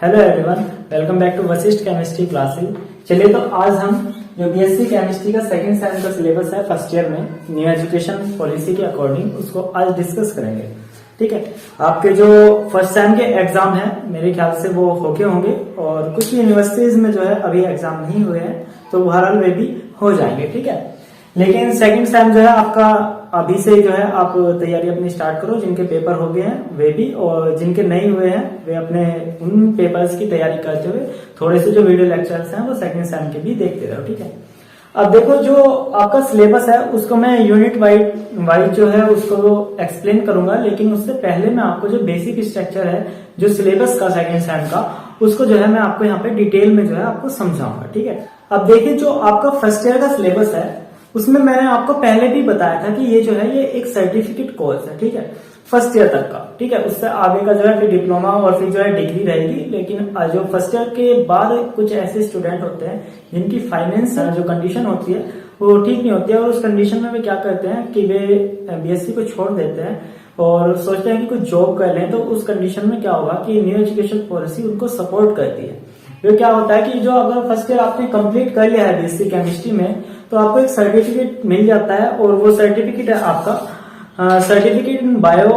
Hello everyone, welcome back to Vashishtha chemistry classes. चलिए तो आज हम जो बीएससी केमिस्ट्री का सेकंड सेम का सिलेबस है फर्स्ट ईयर में न्यू एजुकेशन पॉलिसी के अकॉर्डिंग उसको आज डिस्कस करेंगे। ठीक है, आपके जो फर्स्ट सेम के एग्जाम है मेरे ख्याल से वो होके होंगे और कुछ यूनिवर्सिटीज में जो है अभी एग्जाम नहीं हुए हैं तो बहरहाल वे भी हो जाएंगे। ठीक है, लेकिन सेकंड सेम जो है आपका अभी से जो है आप तैयारी अपनी स्टार्ट करो। जिनके पेपर हो गए हैं वे भी, और जिनके नहीं हुए हैं वे अपने उन पेपर्स की तैयारी करते हुए थोड़े से जो वीडियो लेक्चर्स हैं वो सेकंड सेम के भी देखते रहो। ठीक है, अब देखो जो आपका सिलेबस है उसको मैं यूनिट वाइज जो है उसको एक्सप्लेन करूंगा, लेकिन उससे पहले मैं आपको जो बेसिक स्ट्रक्चर है जो सिलेबस का सेकंड सेम का उसको जो है मैं आपको यहाँ पे डिटेल में जो है आपको समझाऊंगा। ठीक है, अब देखिए जो आपका फर्स्ट ईयर का सिलेबस है उसमें मैंने आपको पहले भी बताया था कि ये जो है ये एक सर्टिफिकेट कोर्स है। ठीक है, फर्स्ट ईयर तक का। ठीक है, उससे आगे का जो है फिर डिप्लोमा और फिर जो है डिग्री रहेगी। लेकिन जो फर्स्ट ईयर के बाद कुछ ऐसे स्टूडेंट होते हैं जिनकी फाइनेंस जो कंडीशन होती है वो ठीक नहीं होती है, और उस कंडीशन में वे क्या करते हैं कि वे बीएससी को छोड़ देते हैं और सोचते हैं कि कुछ जॉब कर लें। तो उस कंडीशन में क्या होगा कि न्यू एजुकेशन पॉलिसी उनको सपोर्ट करती है। तो क्या होता है कि जो अगर फर्स्ट ईयर आपने कंप्लीट कर लिया है बीएससी केमिस्ट्री में तो आपको एक सर्टिफिकेट मिल जाता है, और वो सर्टिफिकेट है आपका certificate in bio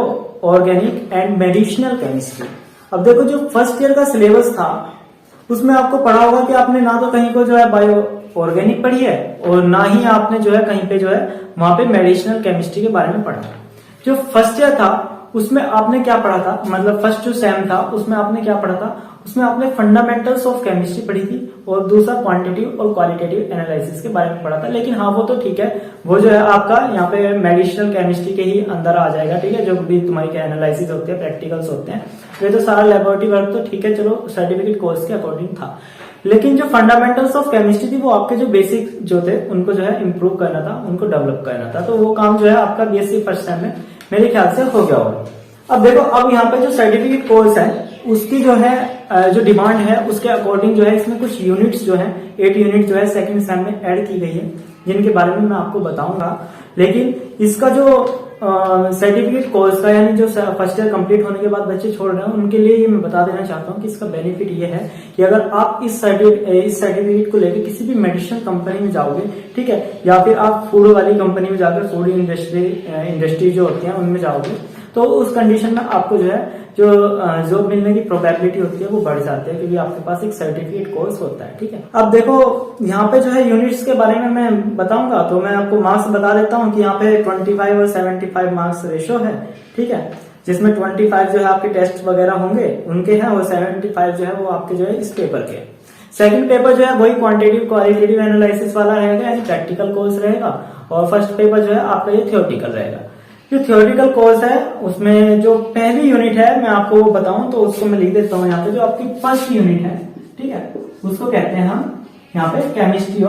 organic and medicinal chemistry. अब देखो जो फर्स्ट ईयर का सिलेबस था उसमें आपको पढ़ा होगा कि आपने ना तो कहीं को जो है बायो ऑर्गेनिक पढ़ी है और ना ही आपने जो है कहीं पे जो है वहां पे मेडिसिनल केमिस्ट्री के बारे में पढ़ा। जो फर्स्ट ईयर था उसमें आपने क्या पढ़ा था, मतलब फर्स्ट जो सेम था उसमें आपने क्या पढ़ा था, उसमें आपने फंडामेंटल्स ऑफ केमिस्ट्री पढ़ी थी और दूसरा क्वांटिटेटिव और क्वालिटेटिव एनालिसिस के बारे में पढ़ा था। लेकिन हाँ वो तो ठीक है, वो जो है आपका यहाँ पे मेडिसिनल केमिस्ट्री के ही अंदर आ जाएगा। ठीक है, जो भी तुम्हारी एनालिसिस होते हैं प्रैक्टिकल्स होते हैं वे तो सारा लेबोरेटरी वर्क तो ठीक है, चलो सर्टिफिकेट कोर्स के अकॉर्डिंग था। लेकिन जो फंडामेंटल्स ऑफ केमिस्ट्री थी वो आपके जो बेसिक जो थे उनको जो है इम्प्रूव करना था, उनको डेवलप करना था। तो वो काम जो है आपका बीएससी फर्स्ट सेम में मेरे ख्याल से हो गया होगा। अब देखो अब यहाँ पे जो सर्टिफिकेट कोर्स है उसकी जो है जो डिमांड है उसके अकॉर्डिंग जो है इसमें कुछ यूनिट्स जो है 8 यूनिट जो है सेकंड सेम में ऐड की गई है, जिनके बारे में मैं आपको बताऊंगा। लेकिन इसका जो सर्टिफिकेट कोर्स का यानी जो फर्स्ट ईयर कंप्लीट होने के बाद बच्चे छोड़ रहे हैं उनके लिए ये मैं बता देना चाहता हूँ कि इसका बेनिफिट ये है कि अगर आप इस सर्टिफिकेट को लेकर किसी भी मेडिसिन कंपनी में जाओगे, ठीक है, या फिर आप फूड वाली कंपनी में जाकर फूड इंडस्ट्री जो होती है उनमें जाओगे तो उस कंडीशन में आपको जो है जो जॉब मिलने की प्रोबेबिलिटी होती है वो बढ़ जाती है, क्योंकि आपके पास एक सर्टिफिकेट कोर्स होता है। ठीक है, अब देखो यहाँ पे जो है यूनिट्स के बारे में मैं बताऊंगा तो मैं आपको मार्क्स बता देता हूँ कि यहाँ पे 25 और 75 मार्क्स रेशो है। ठीक है, जिसमें 25 जो है आपके टेस्ट वगैरह होंगे उनके हैं और 75 जो है वो आपके जो है इस पेपर के। सेकंड पेपर जो है वही क्वांटिटेटिव क्वालिटेटिव एनालिसिस वाला रहेगा, यानी प्रैक्टिकल कोर्स रहेगा, और फर्स्ट पेपर जो है आपका ये थियोरेटिकल रहेगा। जो थियोरेटिकल कोर्स है उसमें जो पहली यूनिट है मैं आपको बताऊं तो उसको मैं लिख देता हूं यहाँ पे, जो आपकी फर्स्ट यूनिट है, ठीक है, उसको कहते हैं हम यहाँ पे केमिस्ट्री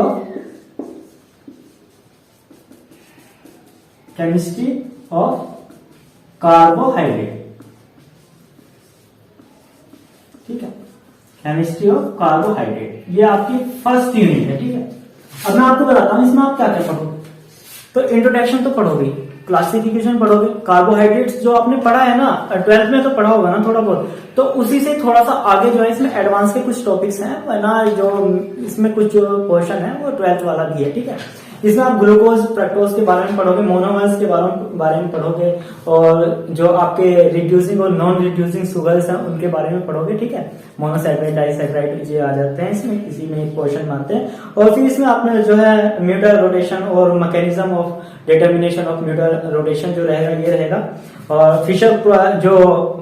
ऑफ कार्बोहाइड्रेट। ठीक है, केमिस्ट्री ऑफ कार्बोहाइड्रेट ये आपकी फर्स्ट यूनिट है। ठीक है, अब मैं आपको बताता हूं इसमें आप क्या क्या पढ़ोगे। तो इंट्रोडक्शन तो पढ़ोगे, क्लासिफिकेशन पढ़ोगे, कार्बोहाइड्रेट्स जो आपने पढ़ा है ना 12th में तो पढ़ा होगा ना थोड़ा बहुत, तो उसी से थोड़ा सा आगे जो है इसमें एडवांस के कुछ टॉपिक्स हैं ना, जो इसमें कुछ जो पोर्शन है वो 12th वाला भी है। ठीक है, इसमें आप ग्लूकोज फ्रक्टोज के बारे में पढ़ोगे, मोनोमर्स के बारे में पढ़ोगे, और जो आपके रिड्यूसिंग और नॉन रिड्यूसिंग शुगर्स हैं उनके बारे में पढ़ोगे। ठीक है, मोनोसैकराइड डाइसैकराइड ये आ जाते हैं इसमें, इसी में एक पोर्शन में आते हैं। और फिर इसमें आपने जो है म्यूटल रोटेशन और mechanism of determination of mutual rotation जो रहेगा ये रहेगा, और फिशर जो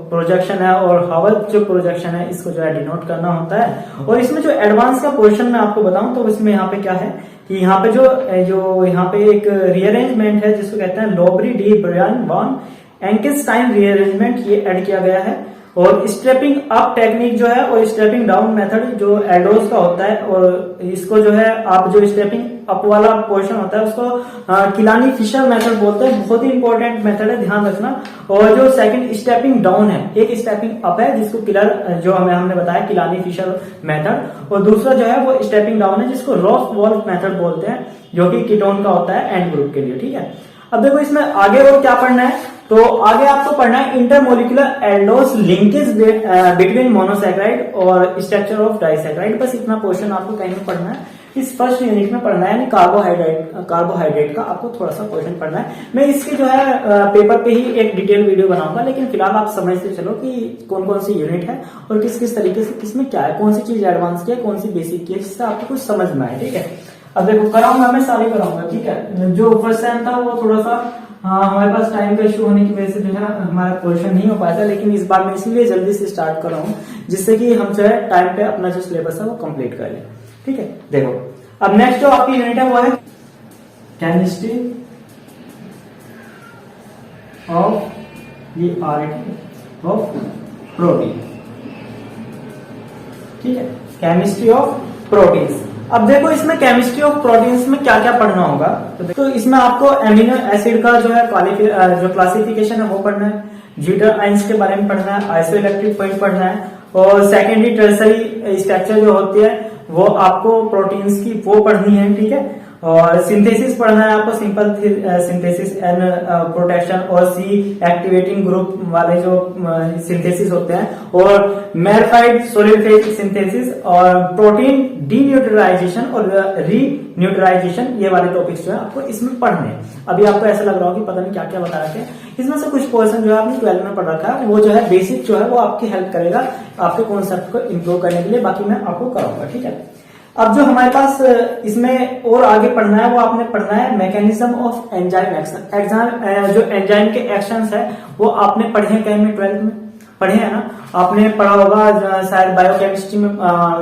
प्रोजेक्शन है और हावर्थ जो प्रोजेक्शन है इसको जो है डिनोट करना होता है। और इसमें जो एडवांस का पोर्शन मैं आपको बताऊं तो इसमें यहाँ पे क्या है कि यहाँ पे जो यहाँ पे एक रीअरेंजमेंट है जिसको कहते हैं लोबरी डी ब्रायन वॉन एंकेस्टाइन रीअरेंजमेंट, ये ऐड किया गया है। और स्टेपिंग अप टेक्निक जो है और स्टेपिंग डाउन मेथड जो एल्डोस का होता है, और इसको जो है आप जो स्टेपिंग अप वाला पोर्शन होता है उसको किलानी फिशर मेथड बोलते हैं, बहुत ही इंपॉर्टेंट मेथड है, ध्यान रखना। और जो सेकंड स्टेपिंग डाउन है, एक स्टेपिंग अप है जिसको जो हमने बताया किलानी फिशर मेथड, और दूसरा जो है वो स्टेपिंग डाउन है जिसको रॉफ वॉल्फ मेथड बोलते हैं, जो कि कीटोन का होता है एंड ग्रुप के लिए। ठीक है, अब देखो इसमें आगे और क्या पढ़ना है, तो आगे आपको पढ़ना है intermolecular Eldhose linkage between monosaccharide और स्ट्रक्चर ऑफ डाइसैकेराइड। बस इतना पोर्शन आपको कहीं में पढ़ना है, इस फर्स्ट यूनिट में पढ़ना है, यानी कार्बोहाइड्रेट का आपको थोड़ा सा पोर्शन पढ़ना है। मैं इसके जो है पेपर पे ही एक डिटेल वीडियो बनाऊंगा, लेकिन फिलहाल आप समझते चलो कि कौन कौन सी यूनिट है और किस किस तरीके से किसमें क्या है, कौन सी चीज एडवांस की है, कौन सी बेसिक की है, जिससे आपको कुछ समझ में आए। ठीक है, अब देखो कराऊंगा मैं सारी कराऊंगा। ठीक है, जो फर्स्ट टाइम था वो थोड़ा सा हमारे पास टाइम का इश्यू होने की वजह से जो है हमारा पोर्शन नहीं हो पाया था, लेकिन इस बार मैं इसलिए जल्दी से स्टार्ट कर रहा हूँ जिससे कि हम जो है टाइम पे अपना जो सिलेबस है वो कंप्लीट कर लें। ठीक है, देखो अब नेक्स्ट जो आपकी यूनिट है वो है केमिस्ट्री ऑफ ऑफ प्रोटीन। ठीक है, केमिस्ट्री ऑफ प्रोटीन्स। अब देखो इसमें केमिस्ट्री ऑफ प्रोटीन्स में क्या क्या पढ़ना होगा। तो इसमें आपको एमिनो एसिड का जो है जो क्लासिफिकेशन है वो पढ़ना है, ज्यूटर आइंस के बारे में पढ़ना है, आइसोइलेक्ट्रिक पॉइंट पढ़ना है, और सेकेंडरी टर्सरी स्ट्रक्चर जो होती है वो आपको प्रोटीन्स की वो पढ़नी है। ठीक है, और सिंथेसिस पढ़ना है आपको, सिंपल सिंथेसिस एंड प्रोटेक्शन और सी एक्टिवेटिंग ग्रुप वाले जो सिंथेसिस होते हैं, और मेरिफाइड सॉलिड फेज सिंथेसिस, और प्रोटीन डीन्यूट्रलाइजेशन और रीन्यूट्रलाइजेशन, ये वाले टॉपिक्स जो है आपको इसमें पढ़ने हैं। अभी आपको ऐसा लग रहा हो कि पता नहीं क्या क्या बता रखे हैं, इसमें से कुछ पोर्शन जो है आपने 12 में पढ़ रखा है, वो जो है बेसिक जो है वो आपकी हेल्प करेगा आपके कॉन्सेप्ट को इम्प्रूव करने के लिए, बाकी मैं आपको कराऊंगा। ठीक है, अब जो हमारे पास इसमें और आगे पढ़ना है वो आपने पढ़ना है मैकेनिज्म ऑफ एंजाइम एक्शन। जो एंजाइम के एक्शंस है वो आपने पढ़े हैं कहीं में 12th में पढ़े हैं ना, आपने पढ़ा होगा शायद बायोकेमिस्ट्री में,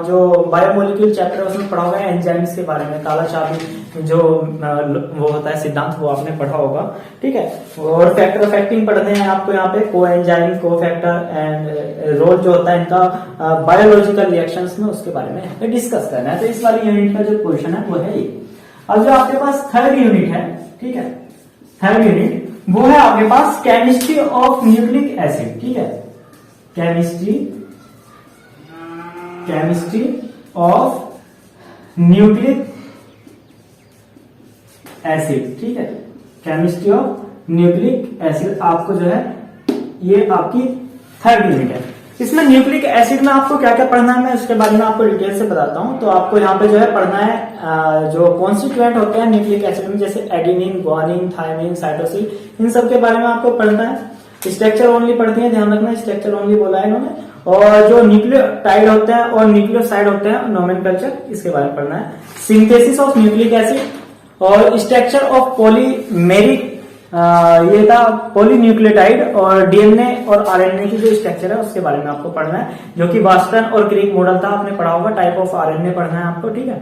जो बायोमोलिक्यूल चैप्टर है उसमें पढ़ा होगा एंजाइम्स के बारे में, काला चाबी जो वो होता है सिद्धांत, वो आपने पढ़ा होगा। ठीक है, और फैक्टर ऑफ एक्टिंग पढ़ने हैं आपको यहाँ पे, को एंजाइम, को फैक्टर एंड रोल जो होता है इनका बायोलॉजिकल रिएक्शंस में, उसके बारे में यहाँ पे डिस्कस करना है। तो इस वाली यूनिट का जो क्वेश्चन है वो है ये। अब जो आपके पास थर्ड यूनिट है, ठीक है, थर्ड यूनिट वो है आपके पास केमिस्ट्री ऑफ न्यूक्लिक एसिड। ठीक है, केमिस्ट्री ऑफ न्यूक्लिक एसिड। ठीक है, केमिस्ट्री ऑफ न्यूक्लिक एसिड आपको जो है ये आपकी थर्ड यूनिट है। इसमें न्यूक्लिक एसिड में आपको क्या क्या पढ़ना है मैं उसके बारे में आपको डिटेल से बताता हूं। तो आपको यहाँ पे जो है पढ़ना है जो कॉन्स्टिट्यूएंट होते हैं न्यूक्लिक एसिड में, जैसे एडिनिन, गुआनिन, थायमिन, साइटोसिन, इन सब के बारे में आपको पढ़ना है। स्ट्रक्चर ओनली पढ़ते हैं, ध्यान रखना स्ट्रक्चर ओनली बोला है इन्होंने, और जो न्यूक्लियोटाइड होते हैं और न्यूक्लियोसाइड होते हैं नोमेनक्लेचर, इसके बारे में पढ़ना है। सिंथेसिस ऑफ न्यूक्लिक एसिड और स्ट्रक्चर ऑफ पॉलीमेरिक, ये था पॉलीन्यूक्लियोटाइड, और डीएनए और आरएनए की जो स्ट्रक्चर है उसके बारे में आपको पढ़ना है, जो कि वास्टन और क्रिक मॉडल था, आपने पढ़ा होगा। टाइप ऑफ आरएनए पढ़ना है आपको। ठीक है,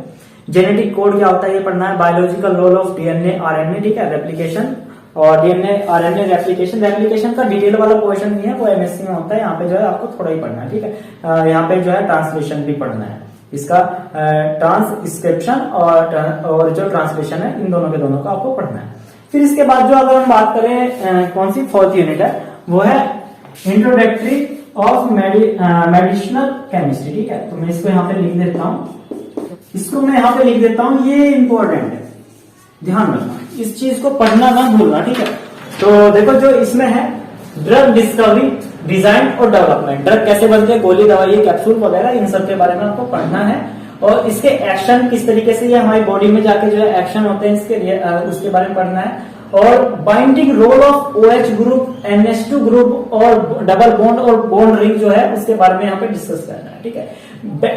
जेनेटिक कोड क्या होता है ये पढ़ना है, biological role of DNA RNA. ठीक है, रेप्लिकेशन और डीएनए आरएनए रेप्लिकेशन का डिटेल वाला पोर्शन नहीं है, वो एमएससी में होता है, यहाँ पे जो है आपको थोड़ा ही पढ़ना है। ठीक है, यहाँ पे जो है ट्रांसलेशन भी पढ़ना है, इसका ट्रांसक्रिप्शन और जो ट्रांसलेशन है, इन दोनों के दोनों का आपको पढ़ना है। फिर इसके बाद जो अगर हम बात करें कौन सी फोर्थ यूनिट है, वो है इंट्रोडक्टरी ऑफ मेडिसिनल केमिस्ट्री। ठीक है, तो मैं इसको यहाँ पे लिख देता हूँ, इसको मैं यहाँ पे लिख देता हूँ, ये इंपॉर्टेंट है, ध्यान रखना इस चीज को पढ़ना ना भूलना। ठीक है, तो देखो जो इसमें है ड्रग डिस्कवरी, डिजाइन और डेवलपमेंट, ड्रग कैसे बनते हैं, गोली, दवाई, कैप्सूल वगैरह, इन सब के बारे में आपको पढ़ना है, और इसके एक्शन किस तरीके से ये हमारी बॉडी में जाके जो है एक्शन होते हैं इसके उसके बारे में पढ़ना है, और binding role of OH group, NH2 group और डबल बॉन्ड और बॉन्ड रिंग जो है उसके बारे में यहाँ पे डिस्कस करना है। ठीक है,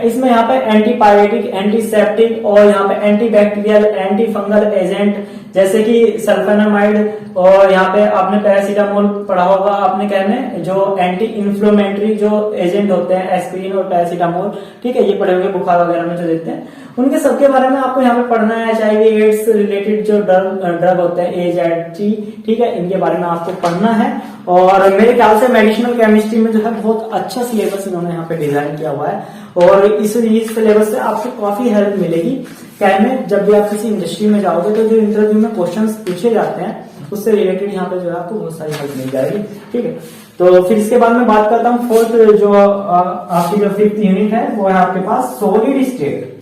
इसमें यहाँ पे एंटीपायरेटिक, एंटीसेप्टिक और यहाँ पे एंटीबैक्टीरियल, एंटी फंगल एजेंट जैसे कि सल्फेनामाइड, और यहाँ पे आपने पैरासीटामोल पढ़ा होगा आपने कहने, जो एंटी इन्फ्लेमेटरी जो एजेंट होते हैं, एस्पिरिन और पैरासीटामोल। ठीक है, ये पढ़े होंगे बुखार वगैरह में जो देते हैं, उनके सबके बारे में आपको यहाँ पे पढ़ना है। HIV एड्स रिलेटेड जो ड्रग होते हैं, AZT, ठीक है, इनके बारे में आपको पढ़ना है। और मेरे ख्याल से मेडिसिनल केमिस्ट्री में जो है बहुत अच्छा सिलेबस इन्होंने यहाँ पे डिजाइन किया हुआ है, और इस सिलेबस से आपको काफी हेल्प मिलेगी। क्या में जब भी आप किसी इंडस्ट्री में जाओगे तो जो इंटरव्यू में क्वेश्चंस पूछे जाते हैं उससे रिलेटेड यहाँ पे जो है आपको बहुत सारी हेल्प मिल जाएगी। ठीक है, तो फिर इसके बाद में बात करता हूँ फोर्थ, जो आपकी जो फिफ्थ यूनिट है वो है आपके पास सॉलिड स्टेट।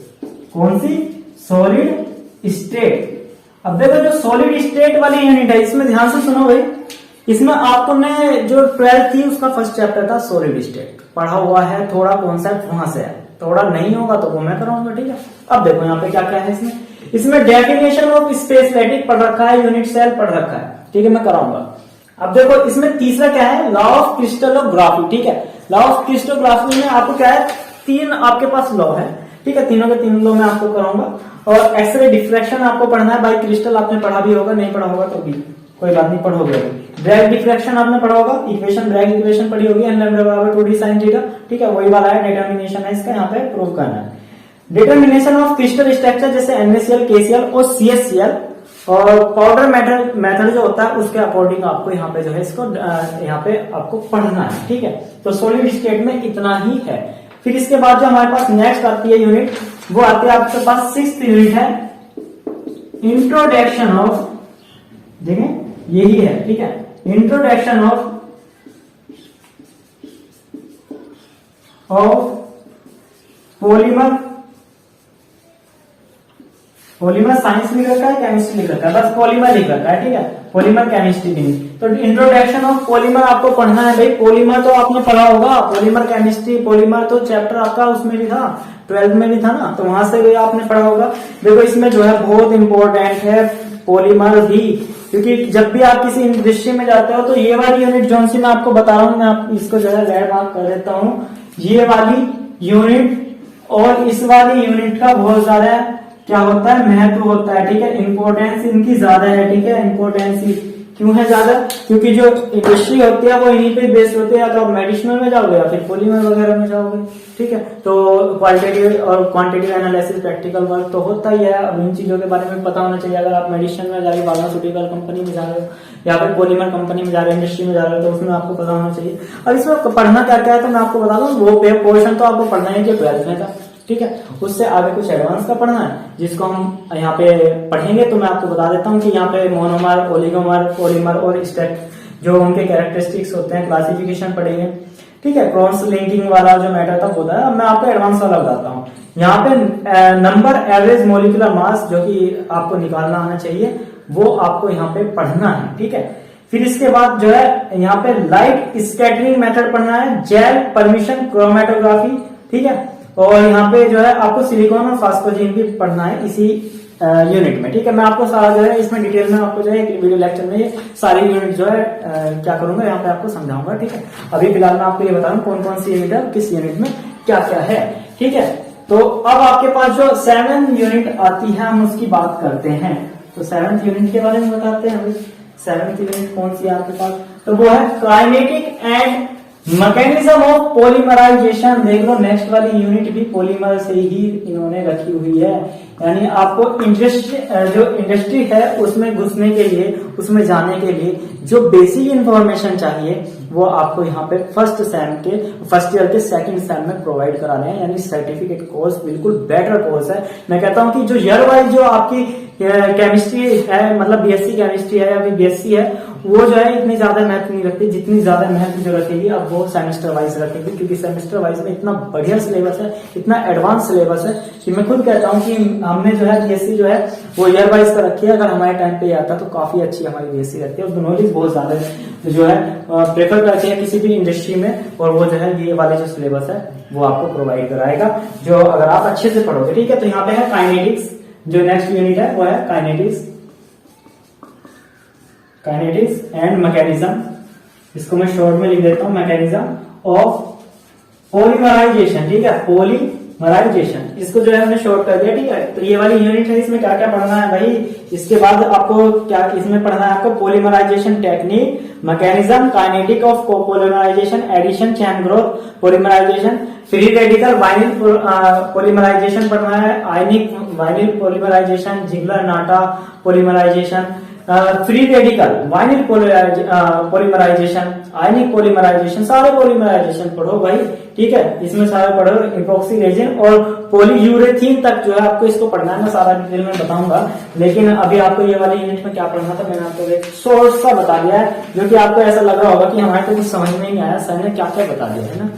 कौन सी? Solid state. अब देखो जो सॉलिड स्टेट वाली यूनिट है इसमें ध्यान से सुनो भाई, इसमें आपने जो 12th थी उसका फर्स्ट चैप्टर था सॉलिड स्टेट पढ़ा हुआ है, थोड़ा कॉन्सेप्ट वहां से है, थोड़ा नहीं होगा तो वो मैं कराऊंगा, ठीक है। अब देखो यहाँ पे क्या क्या है इसमें डेफिनेशन ऑफ स्पेसलेटिक पढ़ रखा है, यूनिट सेल पढ़ रखा है, ठीक है, मैं कराऊंगा। अब देखो इसमें तीसरा क्या है, लॉ ऑफ क्रिस्टलोग्राफी, ठीक है। लॉ ऑफ क्रिस्टलोग्राफी में आपको क्या है, 3 आपके पास लॉ है, ठीक है, तीनों के 3 लॉ मैं आपको कराऊंगा। और एक्सरे डिफ्रैक्शन आपको पढ़ना है, बाई क्रिस्टल आपने पढ़ा भी होगा, नहीं पढ़ा होगा तो भी कोई बात नहीं, पढ़ोगे। ब्रैग डिफ्रैक्शन आपने पढ़ा होगा, इक्वेशन ब्रैग इक्वेशन पढ़ी होगी, n लैम्डा बराबर 2d sin थीटा, ठीक है, वही वाला है, डिटरमिनेशन है इसका, यहाँ पे प्रूव करना है। डिटरमिनेशन ऑफ क्रिस्टल स्ट्रक्चर जैसे NaCl, KCl और CaCl और पाउडर मेथड जो होता है उसके अकॉर्डिंग आपको यहाँ पे जो है इसको यहाँ पे आपको पढ़ना है, ठीक है। तो सॉलिड स्टेट में इतना ही है। फिर इसके बाद जो हमारे पास नेक्स्ट आती है यूनिट, वो आती है आपके पास 6th यूनिट है, इंट्रोडक्शन ऑफ, देखें यही है, ठीक है, introduction of polymer. Polymer science लिख रखा है, केमिस्ट्री लिख रखा है, बस पॉलीमर लिख रखा है, ठीक है, पॉलीमर केमिस्ट्री नहीं। तो इंट्रोडक्शन ऑफ पॉलीमर आपको पढ़ना है भाई। पॉलीमर तो आपने पढ़ा होगा, पॉलीमर केमिस्ट्री, पॉलीमर तो चैप्टर आपका उसमें भी था, 12th में भी था ना, तो वहां से भी आपने पढ़ा होगा। देखो इसमें जो है बहुत इंपॉर्टेंट है पॉलीमर भी, क्योंकि जब भी आप किसी इंडस्ट्री में जाते हो तो ये वाली यूनिट जो सी मैं आपको बता रहा हूँ, मैं आप इसको जो है रेड मार्क कर देता हूँ, ये वाली यूनिट और इस वाली यूनिट का बहुत ज्यादा क्या होता है, महत्व होता है, ठीक है, इंपॉर्टेंस इनकी ज्यादा है, ठीक है। इंपॉर्टेंस क्यों है ज्यादा, क्योंकि जो इंडस्ट्री होती है वो इन्हीं पे बेस्ड होती है, तो आप मेडिसिनल में जाओगे या फिर पॉलीमर वगैरह में जाओगे, ठीक है। तो क्वालिटेटिव और क्वांटिटेटिव एनालिसिस प्रैक्टिकल वर्क तो होता ही है। अब इन चीजों के बारे में पता होना चाहिए। अगर आप मेडिसिन में जा रहे हो, फार्मास्यूटिकल कंपनी में जा रहे हो या फिर पॉलीमर कंपनी में जा रहे हो, इंडस्ट्री में जा रहे हो, तो उसमें आपको पता होना चाहिए। अब इसमें पढ़ना क्या क्या है तो मैं आपको बता दूं, वो पोर्शन तो आपको पढ़ना है जो 12th में था, ठीक है। उससे आगे कुछ एडवांस का पढ़ना है जिसको हम यहाँ पे पढ़ेंगे। तो मैं आपको बता देता हूँ कि यहाँ पे मोनोमर, ओलिगोमर, पॉलीमर और स्टेट जो उनके कैरेक्टरिस्टिक्स होते हैं, क्लासिफिकेशन पढ़ेंगे, ठीक है। क्रॉस लिंकिंग वाला जो मैटर था होता है, मैं आपको एडवांस वाला बताता हूँ। यहाँ पे नंबर एवरेज मोलिकुलर मास जो कि आपको निकालना आना चाहिए, वो आपको यहाँ पे पढ़ना है, ठीक है। फिर इसके बाद जो है यहाँ पे लाइट स्कैटरिंग मेथड पढ़ना है, जेल परमिशन क्रोमेटोग्राफी, ठीक है। और यहाँ पे जो है आपको सिलिकॉन और फास्फोजिन भी पढ़ना है इसी यूनिट में, ठीक है। मैं आपको सारा जो है इसमें डिटेल में आपको जो है वीडियो लेक्चर में ये सारी यूनिट जो है क्या करूंगा यहाँ पे आपको समझाऊंगा, ठीक है। अभी फिलहाल मैं आपको ये बता रहा हूँ कौन कौन सी यूनिट है, किस यूनिट में क्या क्या है, ठीक है। तो अब आपके पास जो 7th यूनिट आती है हम उसकी बात करते हैं। तो 7th यूनिट के बारे में बताते हैं अभी। 7th यूनिट कौन सी है आपके पास, तो वो है kinetic and mechanism of polymerisation. देख लो नेक्स्ट वाली यूनिट भी पॉलीमर से ही इन्होंने रखी हुई है, यानी आपको इंडस्ट्री है उसमें घुसने के लिए, उसमें जाने के लिए जो बेसिक इंफॉर्मेशन चाहिए वो आपको यहाँ पे फर्स्ट ईयर के सेकंड सेम में प्रोवाइड करा रहे हैं, यानी सर्टिफिकेट कोर्स बिल्कुल बेटर कोर्स है। मैं कहता हूँ कि जो ईयर वाइज जो आपकी केमिस्ट्री है, मतलब बीएससी केमिस्ट्री है या फिर बीएससी है, वो जो है इतनी ज्यादा महत्व नहीं रखती जितनी ज्यादा महत्व जो रखेगी अब वो सेमेस्टर वाइज रखेगी, क्योंकि सेमेस्टर वाइज में इतना बढ़िया सिलेबस है, इतना एडवांस सिलेबस है कि मैं खुद कहता हूँ कि हमने जो है बीएससी जो है वो ईयर वाइज का रखी है। अगर हमारे टाइम पे आता तो काफी अच्छी हमारी बीएससी रहती है, उसमें नॉलेज बहुत ज्यादा है, जो है प्रेफर करते हैं किसी भी इंडस्ट्री में, और वो जो है ये वाले जो सिलेबस है वो आपको प्रोवाइड कराएगा, जो अगर आप अच्छे से पढ़ोगे, ठीक है। तो यहाँ पे है काइनेटिक्स, जो नेक्स्ट यूनिट है वो है काइनेटिक्स एंड मैकेनिज्म। इसको मैं शॉर्ट में लिख देता हूं, मैकेनिज्म ऑफ पॉलीमराइजेशन, ठीक है, पॉलीमराइजेशन, इसको जो है हमने शॉर्ट कर दिया, ठीक है। तो ये वाली यूनिट है, इसमें क्या क्या पढ़ना है भाई। इसके बाद आपको क्या इसमें पढ़ना है, आपको polymerization technique, mechanism, kinetic of polymerization, addition, chain growth, polymerization, free radical vinyl polymerization पढ़ना है, ionic vinyl polymerization, Ziegler Natta polymerization, free radical vinyl polymerization, ionic polymerization, सारे पॉलीमराइजेशन पढ़ो भाई, ठीक है। इसमें सारे पढ़ो, इपोक्सी रेजिन और पॉलीयूरेथीन तक जो है आपको इसको पढ़ना है। मैं सारा डिटेल में बताऊंगा, लेकिन अभी आपको ये वाली यूनिट में क्या पढ़ना था मैंने आपको एक सोर्स सा बता दिया है, जो कि आपको ऐसा लग रहा होगा कि हमारे को कुछ समझ में नहीं आया, सर ने क्या क्या बता दिया है ना।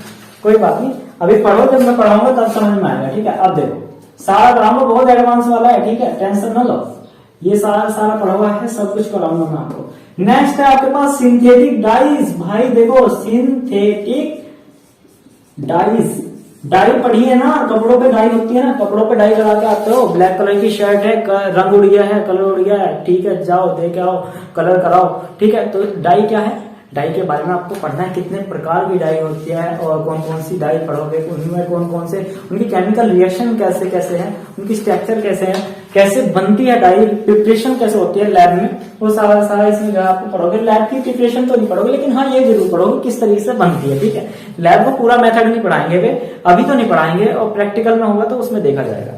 कोई बात नहीं, अभी पढ़ो, जब मैं पढ़ाऊंगा तब समझ में आएगा, ठीक है। अब देखो सारा ग्रामर बहुत एडवांस वाला है, ठीक है, टेंशन न लो। ये सारा सारा पढ़ा हुआ है, सब कुछ कराऊंगा मैं आपको। नेक्स्ट है आपके पास सिंथेटिक डाइज। भाई देखो सिंथेटिक डाइज, डाई पढ़ी है ना, कपड़ों पे डाई होती है ना, कपड़ों पे डाई लगा के आते हो। ब्लैक कलर की शर्ट है, रंग उड़ गया है, कलर उड़ गया है, ठीक है, जाओ दे के आओ, कलर कराओ, ठीक है। तो डाई क्या है, डाई के बारे में आपको पढ़ना है, कितने प्रकार की डाई होती है और कौन कौन सी डाई पढ़ोगे, उनमें कौन कौन से उनकी केमिकल रिएक्शन कैसे कैसे है, उनकी स्ट्रक्चर कैसे है, कैसे बनती है डाई, प्रिपरेशन कैसे होती है लैब में, वो सारा सारा इसमें जो आपको पढ़ोगे। लैब की प्रिपरेशन तो नहीं पढ़ोगे, लेकिन हाँ ये जरूर पढ़ोगे किस तरीके से बनती है, ठीक है। लैब को पूरा मेथड नहीं पढ़ाएंगे वे, अभी तो नहीं पढ़ाएंगे, और प्रैक्टिकल में होगा तो उसमें देखा जाएगा।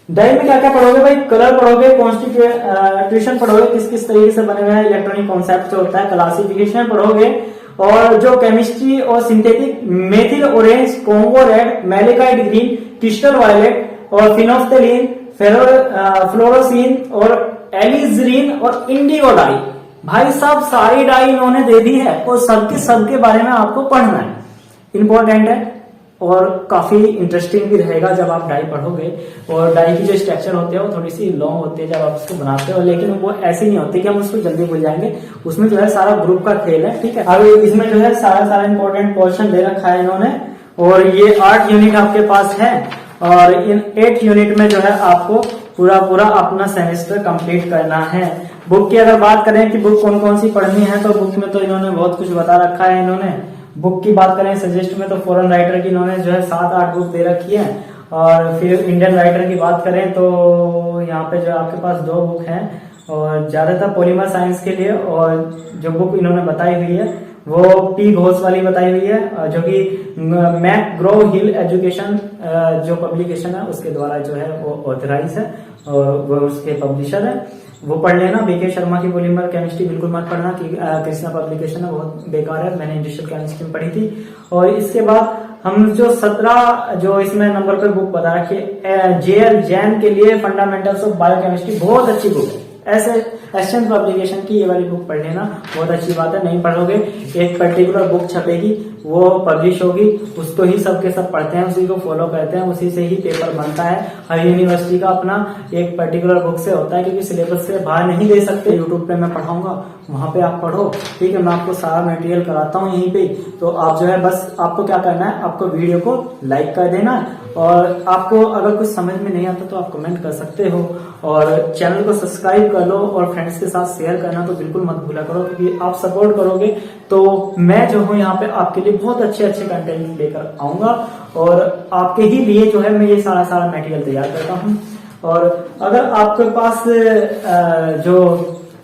डाई में क्या क्या पढ़ोगे भाई, कलर पढ़ोगे, कॉन्स्टिट्यूशन पढ़ोगे, किस किस तरीके से बने हुए हैं, इलेक्ट्रॉनिक कॉन्सेप्ट जो होता है, क्लासिफिकेशन पढ़ोगे, और जो केमिस्ट्री और synthetic methyl orange, Congo red, malachite green, crystal violet और फिनोफ्थेलिन, फ्लोरोसिन और एलिजरीन और इंडिगो डाई। भाई साहब सारी डाई इन्होंने दे दी है और सबके बारे में आपको पढ़ना है, इंपॉर्टेंट है और काफी इंटरेस्टिंग भी रहेगा जब आप डाई पढ़ोगे। और डाई की जो स्ट्रक्चर होती है वो थोड़ी सी लॉन्ग होती है जब आप उसको बनाते हो, लेकिन वो ऐसी नहीं होती कि हम उसको जल्दी भूल जाएंगे, उसमें जो है सारा ग्रुप का खेल है, ठीक है। अब इसमें जो है सारा इंपॉर्टेंट पोर्शन दे रखा है इन्होंने, और ये 8 यूनिट आपके पास है, और इन 8 यूनिट में जो है आपको पूरा अपना सेमेस्टर कंप्लीट करना है। बुक की अगर बात करें कि बुक कौन कौन सी पढ़नी है, तो बुक में तो इन्होंने बहुत कुछ बता रखा है। इन्होंने बुक की बात करें सजेस्ट में, तो फॉरेन राइटर की इन्होंने जो है 7-8 बुक दे रखी है, और फिर इंडियन राइटर की बात करें तो यहाँ पे जो आपके पास 2 बुक हैं, और ज्यादातर पॉलीमर साइंस के लिए, और जो बुक इन्होंने बताई हुई है वो पी घोष वाली बताई हुई है, जो कि मैकग्रो हिल एजुकेशन जो पब्लिकेशन है उसके द्वारा जो है वो ऑथराइज है, और वो उसके पब्लिशर है, वो पढ़ लेना। बीके शर्मा की पॉलीमर केमिस्ट्री बिल्कुल मत पढ़ना कि कृष्णा पब्लिकेशन है, बहुत बेकार है, मैंने इंडस्ट्रियल केमिस्ट्री में पढ़ी थी। और इसके बाद हम जो 17 जो इसमें नंबर पर बुक बता रखी है, जेएल जैन के लिए फंडामेंटल्स ऑफ बायोकेमिस्ट्री, बहुत अच्छी बुक है, ऐसे एशियन पब्लिकेशन की ये वाली बुक पढ़ लेना, बहुत अच्छी बात है। नहीं पढ़ोगे, एक पर्टिकुलर बुक छपेगी, वो पब्लिश होगी, उसको ही सबके सब पढ़ते हैं, उसी को फॉलो करते हैं, उसी से ही पेपर बनता है। हर यूनिवर्सिटी का अपना एक पर्टिकुलर बुक से होता है, क्योंकि सिलेबस से बाहर नहीं दे सकते। यूट्यूब पे मैं पढ़ाऊंगा, वहां पे आप पढ़ो, ठीक है, मैं आपको सारा मटेरियल कराता हूँ यहीं पे। तो आप जो है बस आपको क्या करना है, आपको वीडियो को लाइक कर देना है, और आपको अगर कुछ समझ में नहीं आता तो आप कमेंट कर सकते हो, और चैनल को सब्सक्राइब कर लो, और फ्रेंड्स के साथ शेयर करना तो बिल्कुल मत भूला करो, क्योंकि आप सपोर्ट करोगे तो मैं जो हूँ यहाँ पे आपके लिए बहुत अच्छे कंटेंट लेकर आऊंगा, और आपके ही लिए जो है मैं ये सारा मटेरियल तैयार करता हूँ। और अगर आपके पास जो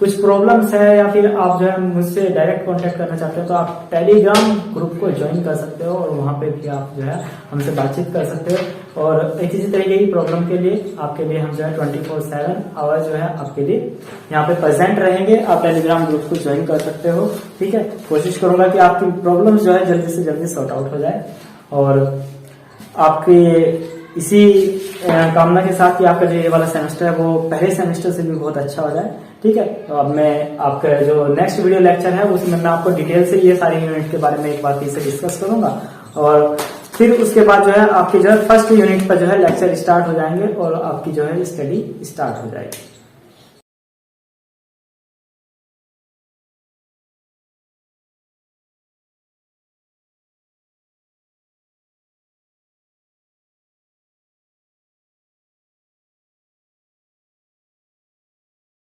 कुछ प्रॉब्लम्स है, या फिर आप जो है मुझसे डायरेक्ट कांटेक्ट करना चाहते हो, तो आप टेलीग्राम ग्रुप को ज्वाइन कर सकते हो, और वहां पे भी आप जो है हमसे बातचीत कर सकते हो। और इसी तरीके की प्रॉब्लम के लिए आपके लिए हम जो है 24/7 आवर जो है आपके लिए यहाँ पे प्रेजेंट रहेंगे। आप टेलीग्राम ग्रुप को ज्वाइन कर सकते हो, ठीक है। कोशिश करूंगा कि आपकी प्रॉब्लम जो है जल्दी से जल्दी सॉर्ट आउट हो जाए, और आपके इसी कामना के साथ कि आपका जो ये वाला सेमेस्टर है वो पहले सेमेस्टर से भी बहुत अच्छा हो जाए, ठीक है। तो अब मैं आपका जो नेक्स्ट वीडियो लेक्चर है उसमें मैं आपको डिटेल से ये सारे यूनिट के बारे में एक बार फिर से डिस्कस करूंगा, और फिर उसके बाद जो है आपकी जो है फर्स्ट यूनिट पर जो है लेक्चर स्टार्ट हो जाएंगे, और आपकी जो है स्टडी स्टार्ट हो जाएगी।